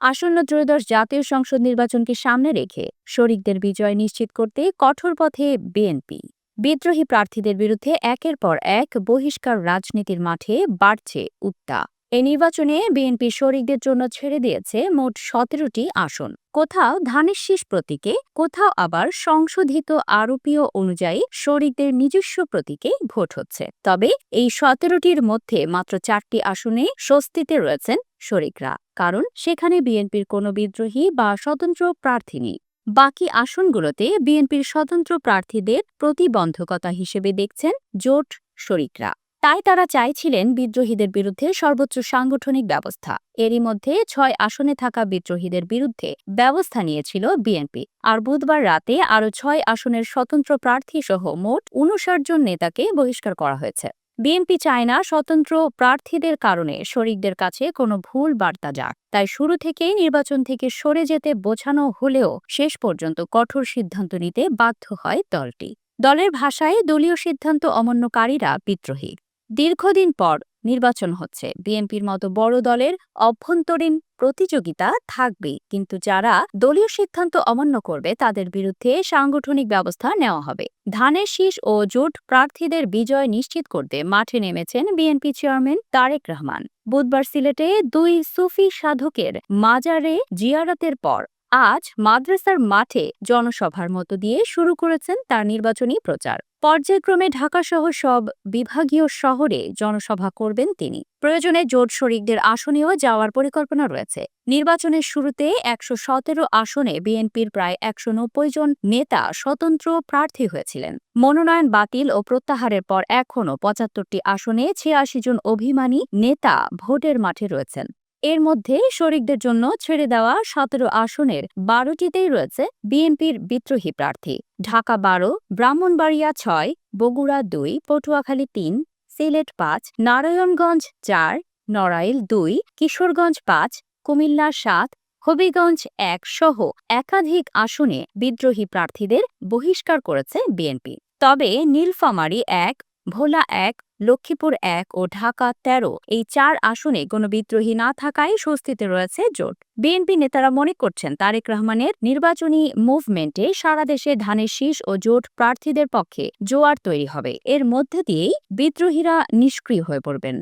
আসন্ন ত্রয়োদশ জাতীয় সংসদ নির্বাচনকে সামনে রেখে শরিকদের বিজয় নিশ্চিত করতে কঠোর পথে বিএনপি। বিদ্রোহী প্রার্থীদের বিরুদ্ধে একের পর এক বহিষ্কার রাজনীতির মাঠে বাড়ছে উত্তাপ। এই নির্বাচনে বিএনপি শরিকদের জন্য ছেড়ে দিয়েছে মোট ১৭টি আসন। কোথাও ধানের শীষ প্রতীকে, কোথাও আবার সংশোধিত আরোপীয় অনুযায়ী শরিকদের নিজস্ব প্রতীকে ভোট হচ্ছে। তবে এই ১৭টির মধ্যে মাত্র ৪টি আসনে স্বস্তিতে রয়েছেন শরিকরা, কারণ সেখানে বিএনপির কোনো বিদ্রোহী বা স্বতন্ত্র প্রার্থী নেই। বাকি আসনগুলোতে বিএনপির স্বতন্ত্র প্রার্থীদের প্রতিবন্ধকতা হিসেবে দেখছেন জোট শরিকরা। তাই তারা চাইছিলেন বিদ্রোহীদের বিরুদ্ধে সর্বোচ্চ সাংগঠনিক ব্যবস্থা। এরই মধ্যে ৬ আসনে থাকা বিদ্রোহীদের বিরুদ্ধে ব্যবস্থা নিয়েছিল বিএনপি। আর বুধবার রাতে আরও ৬ আসনের স্বতন্ত্র প্রার্থী সহ মোট ৫৯ জন নেতাকে বহিষ্কার করা হয়েছে। বিএনপি চায় না স্বতন্ত্র প্রার্থীদের কারণে শরিকদের কাছে কোনো ভুল বার্তা যাক, তাই শুরু থেকেই নির্বাচন থেকে সরে যেতে বোঝানো হলেও শেষ পর্যন্ত কঠোর সিদ্ধান্ত নিতে বাধ্য হয় দলটি। দলের ভাষায় দলীয় সিদ্ধান্ত অমান্যকারীরা বিদ্রোহী। দীর্ঘদিন পর নির্বাচন হচ্ছে, বিএনপির মতো বড় দলের অভ্যন্তরীণ প্রতিযোগিতা থাকবে, কিন্তু যারা দলীয় সিদ্ধান্ত অমান্য করবে তাদের বিরুদ্ধে সাংগঠনিক ব্যবস্থা নেওয়া হবে। ধানের শীষ ও জোট প্রার্থীদের বিজয় নিশ্চিত করতে মাঠে নেমেছেন বিএনপি চেয়ারম্যান তারেক রহমান। বুধবার সিলেটে ২ সুফি সাধকের মাজারে জিয়ারতের পর আজ মাদ্রাসার মাঠে জনসভার মধ্য দিয়ে শুরু করেছেন তার নির্বাচনী প্রচার। পর্যায়ক্রমে ঢাকাসহ সব বিভাগীয় শহরে জনসভা করবেন তিনি। প্রয়োজনে জোট শরিকদের আসনেও যাওয়ার পরিকল্পনা রয়েছে। নির্বাচনের শুরুতে ১১৭ আসনে বিএনপির প্রায় ১৯০ জন নেতা স্বতন্ত্র প্রার্থী হয়েছিলেন। মনোনয়ন বাতিল ও প্রত্যাহারের পর এখনও ৭৫টি আসনে ৮৬ জন অভিমানী নেতা ভোটের মাঠে রয়েছেন। এর মধ্যে শরিকদের জন্য ছেড়ে দেওয়া ১৭ আসনের ১২টিতেই রয়েছে বিএনপির বিদ্রোহী প্রার্থী। ঢাকা ১২, ব্রাহ্মণবাড়িয়া ৬, বগুড়া ২, পটুয়াখালী ৩, সিলেট ৫, নারায়ণগঞ্জ ৪, নড়াইল ২, কিশোরগঞ্জ ৫, কুমিল্লা ৭, হবিগঞ্জ ১ সহ একাধিক আসনে বিদ্রোহী প্রার্থীদের বহিষ্কার করেছে বিএনপি। তবে নীলফামারী ১, ভোলা ১, লক্ষ্মীপুর ১ ও ঢাকা ১৩ এই ৪ আসনে কোনো বিদ্রোহী না থাকায় স্বস্তিতে রয়েছে জোট। বিএনপি নেতারা মনে করছেন তারেক রহমানের নির্বাচনী মুভমেন্টে সারা দেশে ধানের শীষ ও জোট প্রার্থীদের পক্ষে জোয়ার তৈরি হবে। এর মধ্যে দিয়েই বিদ্রোহীরা নিষ্ক্রিয় হয়ে পড়বেন।